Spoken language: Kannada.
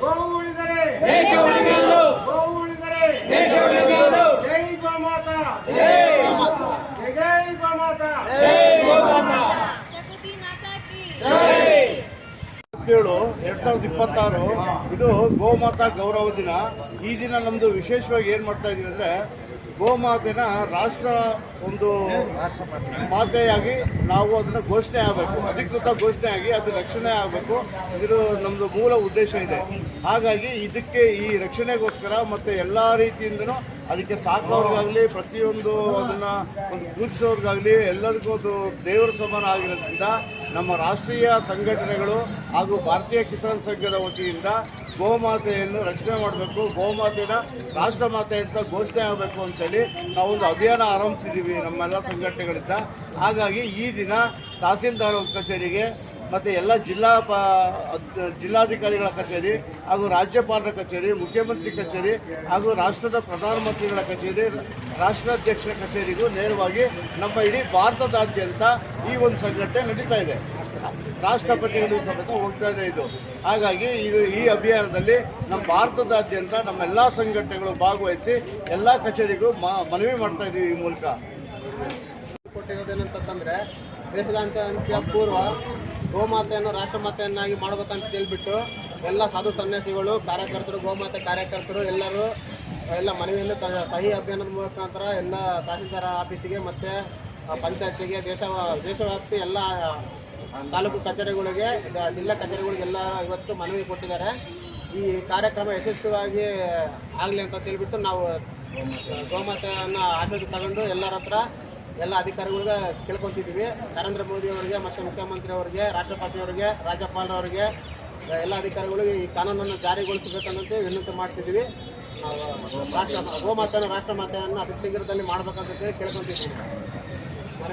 ಗೋವು ಉಳಿದರೆ ದೇಶ ಉಳಿಯುವುದು. ಗೋವು ಉಳಿದರೆ ದೇಶ ಉಳಿಯುವುದು. ಜೈ ಗೋಮಾತಾ, ಜೈ ಗೋಮಾತಾ, ಜೈ ಗೋಮಾತಾ, ಜೈ ಗೋಮಾತಾ, ಜೈ. 2026 ಇದು ಗೋಮಾತಾ ಗೌರವ ದಿನ. ಈ ದಿನ ನಮ್ಮದು ವಿಶೇಷವಾಗಿ ಏನು ಮಾಡ್ತಾ ಇದ್ದೀವಿ ಅಂದರೆ, ಗೋಮಾತೆನ ರಾಷ್ಟ್ರ ಒಂದು ಮಾತೆಯಾಗಿ ನಾವು ಅದನ್ನು ಘೋಷಣೆ ಆಗಬೇಕು, ಅಧಿಕೃತ ಘೋಷಣೆ ಆಗಿ ಅದು ರಕ್ಷಣೆ ಆಗಬೇಕು. ಇದು ನಮ್ಮದು ಮೂಲ ಉದ್ದೇಶ ಇದೆ. ಹಾಗಾಗಿ ಇದಕ್ಕೆ ಈ ರಕ್ಷಣೆಗೋಸ್ಕರ ಮತ್ತು ಎಲ್ಲ ರೀತಿಯಿಂದನೂ ಅದಕ್ಕೆ ಸಾಕೋರ್ಗಾಗಲಿ ಪ್ರತಿಯೊಂದು ಅದನ್ನು ಒಂದು ಪೂಜಿಸೋರ್ಗಾಗಲಿ ಎಲ್ಲರಿಗೂ ಅದು ದೇವರ ಸಮಾನ ಆಗಿರೋದ್ರಿಂದ ನಮ್ಮ ರಾಷ್ಟ್ರೀಯ ಸಂಘಟನೆಗಳು ಹಾಗೂ ಭಾರತೀಯ ಕಿಸಾನ್ ಸಂಘದ ವತಿಯಿಂದ ಗೋಮಾತೆಯನ್ನು ರಕ್ಷಣೆ ಮಾಡಬೇಕು, ಗೋಮಾತೆನ ರಾಷ್ಟ್ರ ಮಾತೆ ಅಂತ ಘೋಷಣೆ ಆಗಬೇಕು ಅಂತೇಳಿ ನಾವೊಂದು ಅಭಿಯಾನ ಆರಂಭಿಸಿದ್ದೀವಿ ನಮ್ಮೆಲ್ಲ ಸಂಘಟನೆಗಳಿಂದ. ಹಾಗಾಗಿ ಈ ದಿನ ತಹಸೀಲ್ದಾರ್ ಕಚೇರಿಗೆ ಮತ್ತು ಎಲ್ಲ ಜಿಲ್ಲಾಧಿಕಾರಿಗಳ ಕಚೇರಿ ಹಾಗೂ ರಾಜ್ಯಪಾಲರ ಕಚೇರಿ, ಮುಖ್ಯಮಂತ್ರಿ ಕಚೇರಿ ಹಾಗೂ ರಾಷ್ಟ್ರದ ಪ್ರಧಾನಮಂತ್ರಿಗಳ ಕಚೇರಿ, ರಾಷ್ಟ್ರಾಧ್ಯಕ್ಷರ ಕಚೇರಿಗೂ ನೇರವಾಗಿ ನಮ್ಮ ಇಡೀ ಭಾರತದಾದ್ಯಂತ ಈ ಒಂದು ಸಂಘಟನೆ ನಡೀತಾ ಇದೆ. ರಾಷ್ಟ್ರಪತಿಗಳು ಸಮೇತ ಹೋಗ್ತಾ ಇದೆ ಇದು. ಹಾಗಾಗಿ ಈ ಅಭಿಯಾನದಲ್ಲಿ ನಮ್ಮ ಭಾರತದಾದ್ಯಂತ ನಮ್ಮೆಲ್ಲ ಸಂಘಟನೆಗಳು ಭಾಗವಹಿಸಿ ಎಲ್ಲ ಕಚೇರಿಗೂ ಮನವಿ ಮಾಡ್ತಾ ಇದ್ದೀವಿ. ಈ ಮೂಲಕ ಕೊಟ್ಟಿರೋದೇನಂತಂದರೆ, ದೇಶದಾದ್ಯಂತ ಪೂರ್ವ ಗೋಮಾತೆಯನ್ನು ರಾಷ್ಟ್ರಮಾತೆಯನ್ನಾಗಿ ಮಾಡಬೇಕಂತ ಹೇಳ್ಬಿಟ್ಟು ಎಲ್ಲ ಸಾಧು ಸನ್ಯಾಸಿಗಳು, ಕಾರ್ಯಕರ್ತರು, ಗೋಮಾತೆ ಕಾರ್ಯಕರ್ತರು ಎಲ್ಲ ಮನವಿಯನ್ನು ಸಹಿ ಅಭಿಯಾನದ ಮುಖಾಂತರ ಎಲ್ಲ ತಹಸೀಲ್ದಾರ್ ಆಫೀಸಿಗೆ ಮತ್ತು ಪಂಚಾಯತಿಗೆ ದೇಶವ್ಯಾಪ್ತಿ ಎಲ್ಲ ತಾಲೂಕು ಕಚೇರಿಗಳಿಗೆ, ಜಿಲ್ಲಾ ಕಚೇರಿಗಳಿಗೆಲ್ಲ ಇವತ್ತು ಮನವಿ ಕೊಟ್ಟಿದ್ದಾರೆ. ಈ ಕಾರ್ಯಕ್ರಮ ಯಶಸ್ವಿಯಾಗಿ ಆಗಲಿ ಅಂತ ಹೇಳ್ಬಿಟ್ಟು ನಾವು ಗೋಮಾತೆಯನ್ನು ಆಶೀರ್ವಾದ ತಗೊಂಡು ಎಲ್ಲರ ಹತ್ರ ಎಲ್ಲ ಅಧಿಕಾರಿಗಳಿಗೆ ಕೇಳ್ಕೊತಿದ್ದೀವಿ. ನರೇಂದ್ರ ಮೋದಿ ಅವರಿಗೆ ಮತ್ತು ಮುಖ್ಯಮಂತ್ರಿ ಅವರಿಗೆ, ರಾಷ್ಟ್ರಪತಿಯವರಿಗೆ, ರಾಜ್ಯಪಾಲರವರಿಗೆ, ಎಲ್ಲ ಅಧಿಕಾರಿಗಳಿಗೆ ಈ ಕಾನೂನನ್ನು ಜಾರಿಗೊಳಿಸಬೇಕನ್ನಂತೆ ವಿನಂತಿ ಮಾಡ್ತಿದ್ದೀವಿ. ಗೋಮಾತೆಯನ್ನು ರಾಷ್ಟ್ರಮಾತೆಯನ್ನು ಅತಿ ಶೀಘ್ರದಲ್ಲಿ ಮಾಡಬೇಕಂತ ಕೇಳ್ಕೊತಿದ್ದೀವಿ.